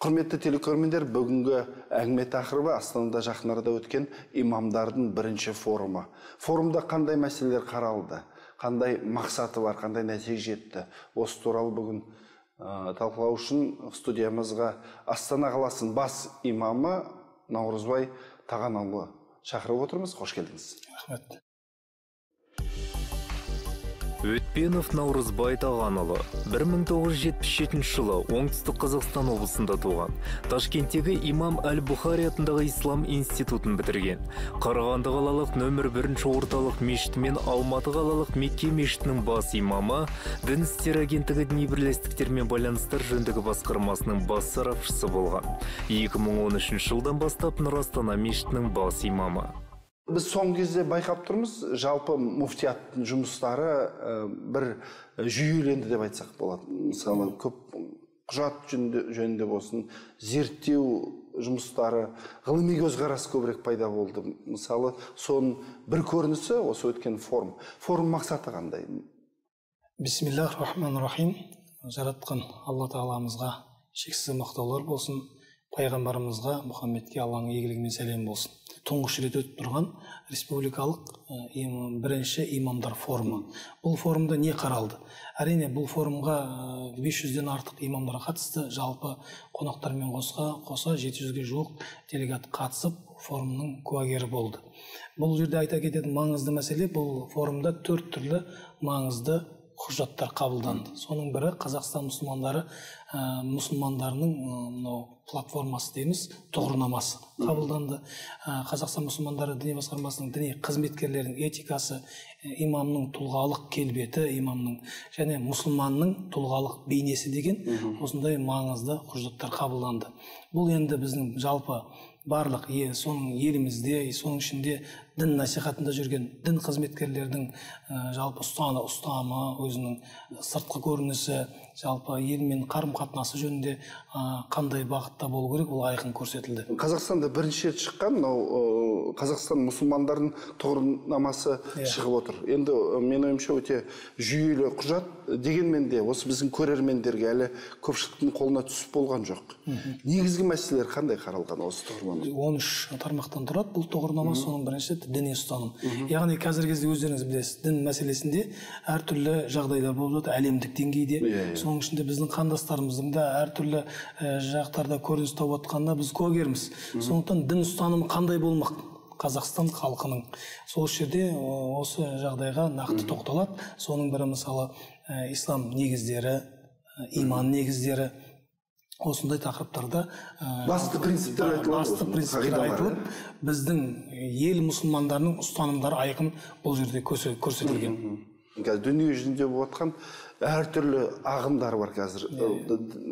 Құрметті телекөрермендер, бүгінгі әңгіме тақырыбы Астанада жақын арада өткен имамдардың бірінші форумы. Форумда қандай мәселелер қаралды, қандай мақсаты бар, қандай нәтиже жетті. Осы туралы бүгін талқылау үшін студиямызға Астана қаласының бас имамы Наурызбай Тағанұлы шақырып отырмыз. Қош келдіңіз. Рахмет. Өтпенов Наурызбай Тағанұлы 1977 жылы Оңтүстік Қазақстан облысында туған. Ташкенттегі Имам Әл-Бұхари атындағы Ислам институтын бітірген. Қарағанды қалалық нөмір 1 орталық мешіті мен Алматы қалалық Мекке мешітінің бас имамы, Дін істері агенттігі діни бірлестіктермен байланыстар жөніндегі басқармасының бас сарапшысы болған. 2013 жылдан бастап Нұр Астана мешітінің бас имамы. Біз соңғы кезде байқап тұрмыз, жалпы муфтияттың жұмыстары бір жүйеленді деп айтсақ болады. Мысалы, көп құжат жөнінде болсын, зерттеу жұмыстары, ғылыми көзқарас көбірек пайда болды. Мысалы, соның бір көрінісі осы өткен форум. Форум мақсаты қандай? Бисмиллахир-рахманир-рахим. Жаратқан Алла Тағаламызға шексіз мақтаулар болсын. Пайғамбарымызға, Мұхаммедке Алланың игілігімен сәлем болсын. Тұңғыш рет өтіп тұрған республикалық бірінші имамдар форумы. Бұл форумда не қаралды? Әрине, бұл форумға 500-ден артық имамдар қатысты, жалпы қонақтармен қоса 700-ге жуық делегат қатысып, форумның куәгері болды. Бұл жерде айта кететін маңызды мәселе, бұл форумда 4 түрлі маңызды құжаттар қабылданды. Соның бірі Қазақстан мұсылмандарының платформасы дейміз, тұғырнамасы қабылданды. Қазақстан мұсылмандары діни басқармасының діни қызметкерлерінің этикасы, имамның тұлғалық келбеті, имамның және мұсылманның тұлғалық бейнесі деген осындай маңызды құжаттар қабылданды. Бұл енді біздің жалпы барлық соның елімізде, соның ішінде дін насихатында жүрген дін қызметкерлердің жалпы ұстанымы, өзінің сыртқы көрінісі, жалпы елмен қарым-қатынасы жөнінде қандай бағытта болу керек, ол айқын көрсетілді. Қазақстанда бірінші рет шыққан, Қазақстан мұсылмандардың тұғырнамасы шығып отыр. Енді мен ойымша өте жүйелі құжат, дегенмен де осы біздің көрермендерге әлі көпшіліктің қолына түсіп болған жоқ. Негізгі мәселелер қандай қаралған осы тұғырнама? 13 тармақтан тұрады бұл тұғырнама. Соның бірінші діни ұстаным. Яғни қазіргі кезде өздеріңіз білесіз, дін мәселесінде әртүрлі жағдайлар болып жатыр, әлемдік деңгейде. Соның ішінде біздің қандастарымыздың да әртүрлі жақтарда көрініс тауып жатқанына біз куәгерміз. Сондықтан дін ұстанымы қандай болмақ? Қазақстан халқының. Сол жерде осы жағдайға нақты тоқталады. Соның бірі мысалы ислам негіздері, иман негіздері, осындай тақырыптарда басты принциптер айтылып, біздің ел мұсылмандарының ұстанымдары айқын бұл жерде көрсетілген. Дүние жүзінде болып жатқан әртүрлі ағымдар бар қазір.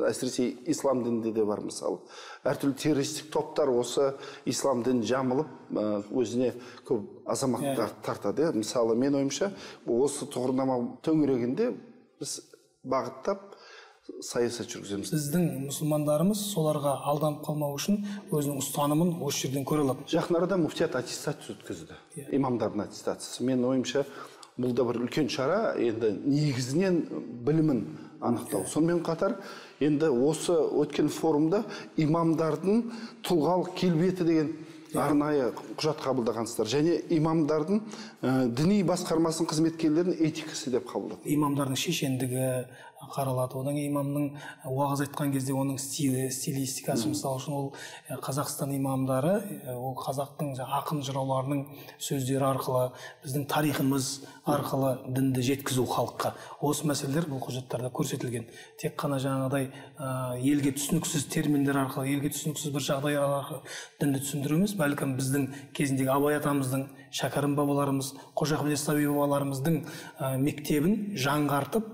Әсіресе ислам дінінде де бар мысалы. Әртүрлі террористік топтар осы ислам дінін жамылып, өзіне көп азаматтар тартады. Мысалы, мен ойымша, осы тұғырнама төңірегінде біз бағыттап саясат жүргіземіз. Біздің мұсылмандарымыз соларға алданып қалмау үшін өзінің ұстанымын осы жерден көре алады. Жақын арада муфтият аттестация өткізді. Имамдардың аттестациясы. Мен ойымша, бұл да бір үлкен шара, енді негізінен білімін анықтау. Сонымен қатар, енді осы өткен форумда имамдардың тұлғалық келбеті деген арнайы құжат қабылдағансыздар. Және имамдардың діни басқармасының қызметкерлерінің этикасы деп қабылдады. Имамдардың шешендігі қаралады. Одан кейін имамның уағыз айтқан кезде оның стилистикасы, мысалы үшін ол Қазақстан имамдары, ол қазақтың ақын жырауларының сөздері арқылы, біздің тарихымыз арқылы дінді жеткізу халыққа. Осы мәселелер бұл құжаттарда көрсетілген. Тек қана жаңағыдай елге түсініксіз терминдер арқылы, елге түсініксіз бір жағдай арқылы дінді түсіндіру емес, бәлкім біздің кезіндегі Абай атамыздың, Шәкәрім бабаларымыз, Қожа Ахмет Яссауи бабаларымыздың мектебін жаңғыртып,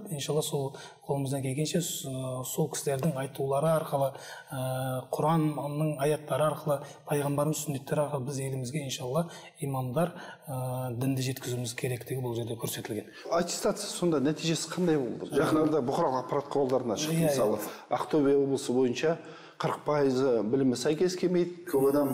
иншалла сол қолымыздан келгенше сол кісілердің айтулары арқылы, Құранның аяттары арқылы, пайғамбарымыз сүннеттері арқылы біз елімізге иншалла имамдар дінді жеткізуіміз керектігі бұл жерде көрсетілген. Аттестация сонда нәтижесі қандай болды? Жақында бұқаралық ақпарат құралдарына шықты. Мысалы, Ақтөбе облысы бойынша 40% білімі сәйкес келмейді, көп адам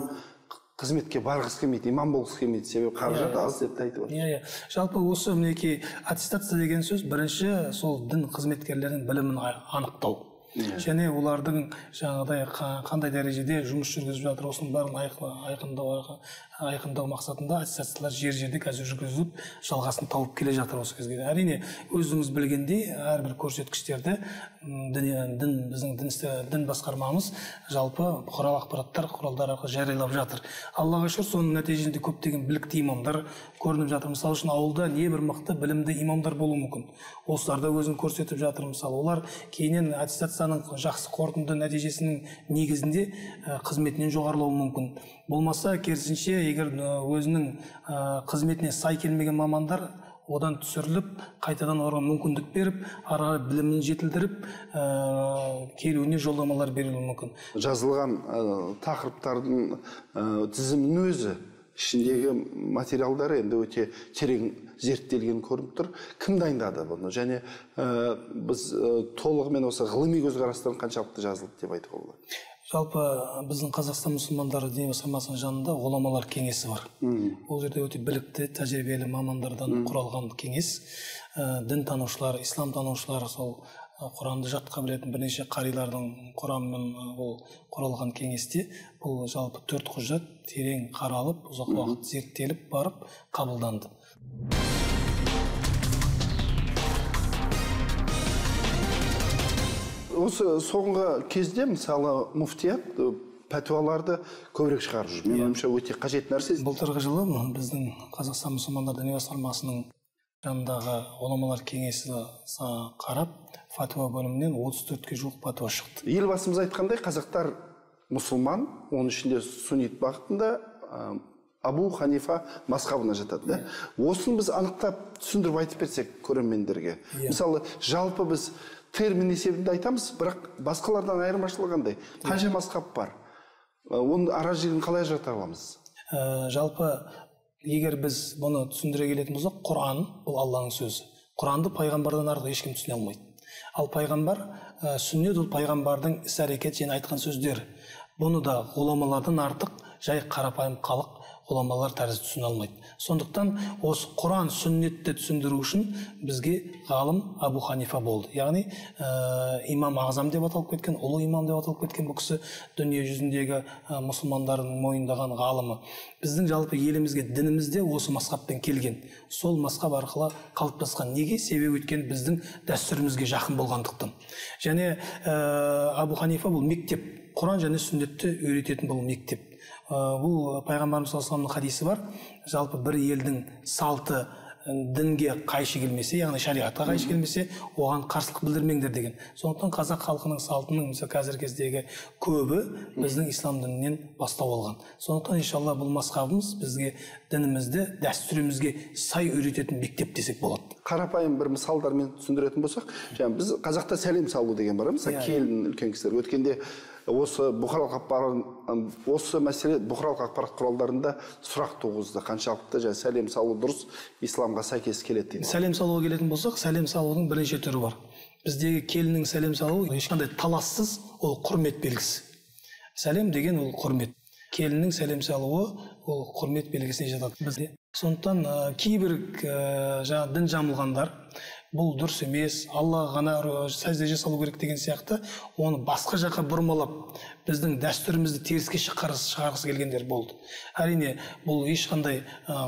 қызметке барғысы келмейді, имам болғысы келмейді, себебі қаражат аз деп айтып отыр. Жалпы осы мінекей аттестация деген сөз бірінші сол дін қызметкерлерінің білімін анықтау. және олардың жаңағыдай қандай дәрежеде жұмыс жүргізіп жатыр, осының бәрін айқындау мақсатында аттестациялар жер-жерде қазір жүргізіліп жалғасын тауып келе жатыр осы кезге. Әрине өзіңіз білгендей әрбір көрсеткіштерді біздің дін басқармамыз жалпы бұқаралық ақпараттар құралдары арқылы жариялап жатыр. Аллаға шүкір, соның нәтижесінде көптеген білікті имамдар көрініп жатыр. Мысалы үшін ауылда небір мықты білімді имамдар болуы мүмкін. Осылар да өзін көрсетіп жатыр. Мысалы олар кейіннен аттестацияның жақсы қорытынды нәтижесінің негізінде қызметінен жоғарылауы мүмкін. Болмаса керісінше, егер өзінің қызметіне сай келмеген мамандар одан түсіріліп, қайтадан оған мүмкіндік беріп, ары білімін жетілдіріп, келуіне жолдамалар берілуі мүмкін. Жазылған тақырыптардың тізімінің өзі, ішіндегі материалдары енді өте терең зерттелген көрініп тұр. Кім дайындады бұны? Және біз толығымен осы ғылыми көзқарастан қаншалықты жазылды деп айтуға болады? Жалпы біздің Қазақстан мұсылмандары діни басқармасының жанында ғұламалар кеңесі бар. Ол жерде өте білікті, тәжірибелі мамандардан құралған кеңес. Дін танушылар, ислам танушылар, сол Құранды жатқа білетін бірнеше қарилардың құрамымен ол құралған кеңесте бұл жалпы 4 құжат терең қаралып, ұзақ уақыт зерттеліп барып қабылданды. Осы соңғы кезде мысалы муфтият пәтуаларды көбірек шығарып жүр. Мен ойымша өте қажет нәрсе. Былтырғы жылы біздің Қазақстан мұсылмандар діни басқармасының жанындағы ғұламалар кеңесі қарап, фатуа бөлімінен 34-ге жуық фатуа шықты. Елбасымыз айтқандай, қазақтар мұсылман, оның ішінде суннит бағытында, Абу Ханифа мазхабына жатады. Осын біз анықтап түсіндіріп айтып берсек көрермендерге. Мысалы, жалпы біз термин есебінде айтамыз, бірақ басқалардан айырмашылығы қандай? Қанша мазхаб бар? Оның ара жігін қалай ажырата аламыз? Жалпы егер біз бұны түсіндіре келетін болсақ, Құран бұл Алланың сөзі. Құранды пайғамбардан артық ешкім түсіне алмайды. Ал пайғамбар, сүннет ол пайғамбардың іс-әрекет және айтқан сөздері. Бұны да ғұламалардан артық жай қарапайым халық ғұламалар тәрізді түсіне алмайды. Сондықтан осы Құран сүннетті түсіндіру үшін бізге ғалым Абу Ханифа болды. Яғни имам Ағзам деп аталып кеткен, ұлы имам деп аталып кеткен бұл кісі дүние жүзіндегі мұсылмандардың мойындаған ғалымы. Біздің жалпы елімізге дінімізде осы мазхабпен келген. Сол мазхаб арқылы қалыптасқан. Неге? Себебі өткен біздің дәстүрімізге жақын болғандықтан. Және Абу Ханифа бұл мектеп. Құран және сүннетті үйрететін бұл мектеп. Бұл пайғамбарымыз саллаллаху алейхи вассаламның хадисі бар. Жалпы бір елдің салты дінге қайшы келмесе, яғни шариғатқа қайшы келмесе, оған қарсылық білдірмеңдер деген. Сондықтан қазақ халқының салтының мысалы қазіргі кездегі көбі біздің ислам дінінен бастау алған. Сондықтан иншалла бұл мазхабымыз бізге дінімізді, дәстүрімізге сай үйрететін мектеп десек болады. Қарапайым бір мысалдармен түсіндіретін болсақ, біз қазақта сәлем салу деген бар, мысалы келін үлкен кісілер өткенде осы мәселе бұқаралық ақпарат құралдарында сұрақ туғызды. Қаншалықты сәлем салу дұрыс исламға сәйкес келеді дейді. Сәлем салуға келетін болсақ, сәлем салудың бірнеше түрі бар. Біздегі келіннің сәлем салуы ешқандай талассыз, ол құрмет белгісі. Сәлем деген ол құрмет. Келіннің сәлем салуы ол құрмет белгісіне жатады бізде. Сондықтан кейбір дін жамылғандар бұл дұрыс емес, Аллаға ғана сәжде жасалу керек деген сияқты, оны басқа жаққа бұрмалап, біздің дәстүрімізді теріске шығарғысы келгендер болды. Әрине, бұл ешқандай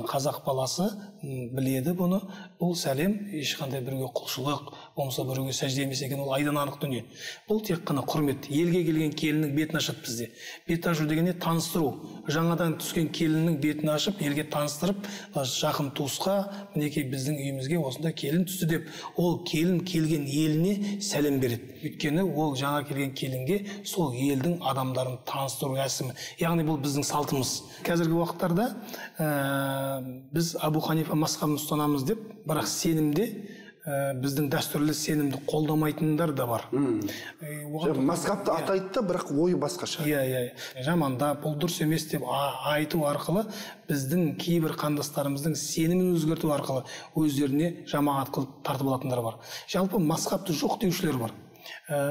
қазақ баласы біледі бұны. Бұл сәлем ешқандай біреуге құлшылық, болмаса біреуге сәжде емес екен, ол айдан анық дүние. Бұл тек қана құрмет. Елге келген келіннің бетін ашады бізде. Бет ашу дегенде таныстыру. Жаңадан түскен келіннің бетін ашып, елге таныстырып, жақын туысқа, мінекей біздің үйімізге осында келін түсті деп, ол келін келген еліне сәлем береді. Өйткені ол жаңа келген келінге сол елдің адамдарын таныстыру рәсімі. Яғни бұл біздің салтымыз. Қазіргі уақыттарда біз Абу Ханифа мазхабын ұстанамыз деп, бірақ сенімде біздің дәстүрлі сенімді қолдамайтындар да бар. Мазхабты атайды, бірақ ойы басқаша. Жамандап, бұл дұрыс емес деп айту арқылы біздің кейбір қандастарымыздың сенімін өзгерту арқылы өздеріне жамағат қылып тартып алатындар бар. Жалпы мазхабты жоқ деушілер бар.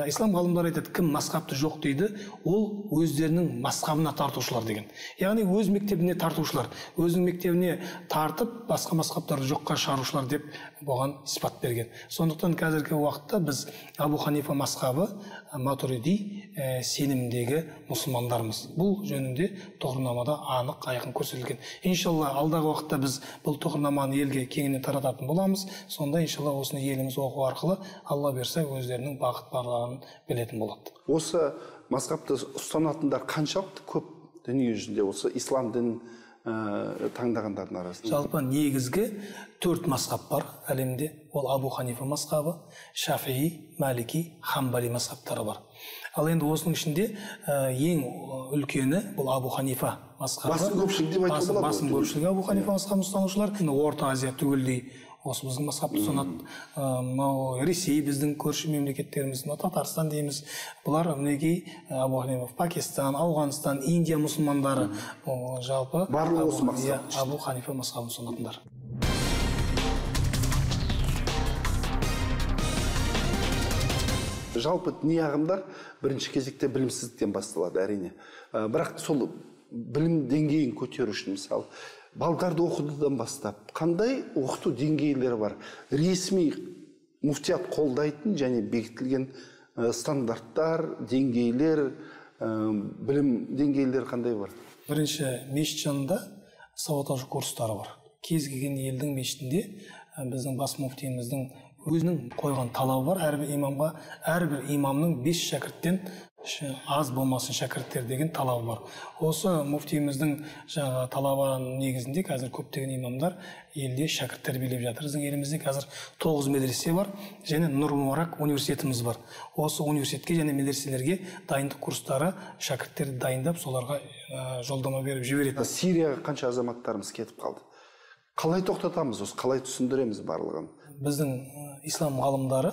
Ислам ғалымдары айтады, кім мазхабты жоқ дейді, ол өздерінің мазхабына тартушылар деген. Яғни өз мектебіне тартушылар, өзінің мектебіне тартып, басқа мазхабтарды жоққа шығарушылар деп бұған испат берген. Сондықтан қазіргі уақытта біз Абу Ханифа мазхабы матуриди сенімдегі мұсылмандармыз. Бұл жөнінде тұғырнамада анық айқын көрсетілген. Иншалла алдағы уақытта біз бұл тұғырнаманы елге кеңінен тарататын боламыз. Сонда иншалла осыны еліміз оқу арқылы Алла берсе өздерінің бағыт барлығын білетін болады. Осы мазхабты ұстанатындар қаншалықты көп дүние жүзінде, осы ислам дінін таңдағандардың арасында? Жалпы негізгі 4 мазхаб бар әлемде. Ол Абу Ханифа мазхабы, Шафии, Малики, Хамбали мазхабтары бар. Ал енді осының ішінде ең үлкені бұл Абу Ханифа мазхабы. Басым көпшілік деп айтуға болады. Басым көпшілігі Абу Ханифа мазхабын ұстанушылар. Орта Азия түгелдей осы біздің мазхабты ұстанады. Ресей біздің көрші мемлекеттеріміз, Татарстан дейміз. Бұлар мінекей Абу Ханифа, Пакистан, Ауғанстан, Индия мұсылмандары жалпы барлығы осы мазхаб. Абу Ханифа мазхабын ұстанатындар. Жалпы діни ағымдар бірінші кезекте білімсіздіктен басталады, әрине. Бірақ сол білім деңгейін көтеру үшін, мысалы, балдарды оқытудан бастап, қандай оқыту деңгейлері бар? Ресми муфтият қолдайтын және бекітілген стандарттар, деңгейлер, білім деңгейлері қандай бар? Бірінші, мешіт жанында сауат ашу курстары бар. Кез келген елдің мешітінде біздің бас муфтиіміздің өзінің қойған талабы бар. Әрбір имамның 5 шәкірттен аз болмасын шәкірттер деген талабы бар. Осы муфтиіміздің талабы негізінде қазір көптеген имамдар елде шәкірт тәрбиелеп жатыр. Біздің елімізде қазір 9 медресе бар және Нұр Мубарак университетіміз бар. Осы университетке және медреселерге дайындық курстары шәкірттерді дайындап, соларға жолдама беріп жібереді. Сирияға қанша азаматтарымыз кетіп қалды? Қалай тоқтатамыз осы, қалай түсіндіреміз барлығын? Біздің ислам ғалымдары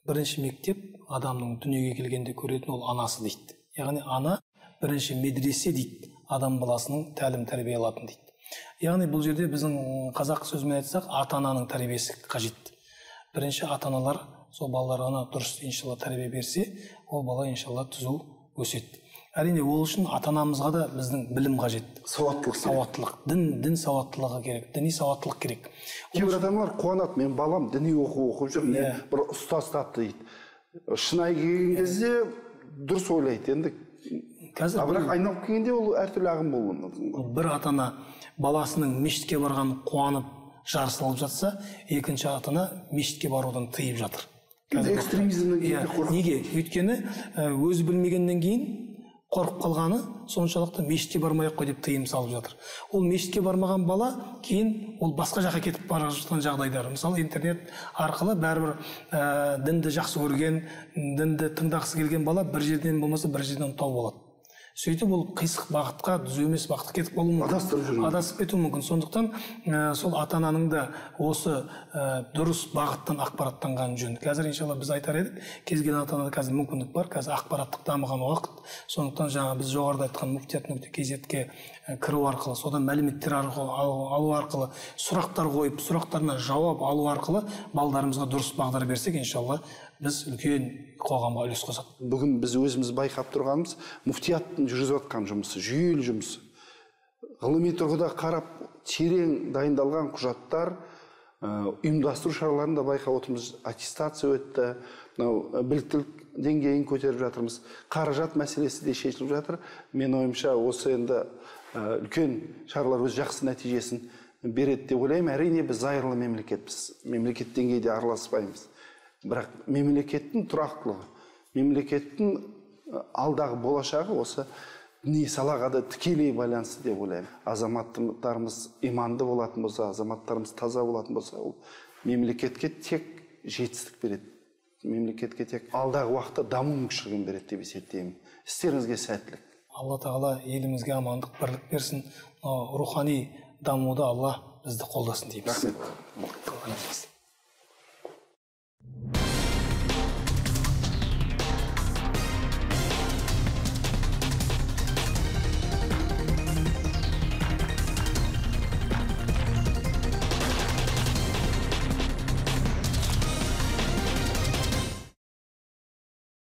бірінші мектеп адамның дүниеге келгенде көретін ол анасы дейді. Яғни ана бірінші медресе дейді, адам баласының тәлім тәрбие алатын дейді. Яғни бұл жерде біздің қазақ сөзімен айтсақ, ата-ананың тәрбиесі қажет. Бірінші ата-аналар сол балаларына дұрыс иншалла тәрбие берсе, ол бала иншалла түзу өседі. Әрине ол үшін ата-анамызға да біздің білім қажет. Сауаттылық. Дін сауаттылығы керек, діни сауаттылық керек. Кейбір адамдар қуанады, мен балам діни оқып жүр, мен бір ұстаз тапты дейді. Шынайы келген кезде дұрыс ойлайды. Енді бірақ айналып келгенде ол әртүрлі ағым болуы мүмкін. Бір ата-ана баласының мешітке барғанын қуанып жарысып жатса, екінші ата-ана мешітке барудан тыйып жатыр. Экстремизмнен неге? Өйткені өзі білмегеннен кейін қорқып қалғаны соншалықты мешітке бармай-ақ қой деп тыйым салып жатыр. Ол мешітке бармаған бала кейін ол басқа жаққа кетіп бара жатқан жағдайлар. Мысалы интернет арқылы бәрібір дінді жақсы көрген, дінді тыңдағысы келген бала бір жерден болмаса бір жерден тау болады. Сөйтіп ол қисық бағытқа, түзу емес бағытқа кетіп қалуы мүмкін. Адасып кетуі мүмкін. Сондықтан сол ата-ананың да осы дұрыс бағыттан ақпараттанған жөн. Қазір иншалла біз айтар едік, кез келген ата-анада қазір мүмкіндік бар, қазір ақпараттық дамыған уақыт. Сондықтан жаңа біз жоғарыда айтқан муфтият.kz-ге кіру арқылы, содан мәліметтер алу арқылы, сұрақтар қойып, сұрақтарына жауап алу арқылы балдарымызға дұрыс бағдар берсек, иншалла біз үлкен қоғамға үлес қосады. Бүгін біз өзіміз байқап тұрғанымыз муфтияттың жүргізіп жатқан жұмысы, жүйелі жұмысы. Ғылыми тұрғыда қарап, терең дайындалған құжаттар, ұйымдастыру шараларында байқап отырмыз. Аттестация өтті, біліктілік деңгейін көтеріп жатырмыз. Қаражат мәселесі де шешіліп жатыр. Мен ойымша осы енді үлкен шаралар өз жақсы нәтижесін береді деп ойлаймын. Әрине біз зайырлы мемлекетпіз. Мемлекет деңгейде араласпаймыз. Бірақ мемлекеттің тұрақтылығы, мемлекеттің алдағы болашағы осы діни салаға да тікелей байланысты деп ойлаймын. Азаматтарымыз иманды болатын болса, азаматтарымыз таза болатын болса, ол мемлекетке тек жетістік береді. Мемлекетке тек алдағы уақытта даму мүмкіншілігін береді деп есептеймін. Істеріңізге сәттілік. Алла тағала елімізге амандық, бірлік берсін. Рухани дамуда Алла бізді қолдасын дейміз. Рахмет.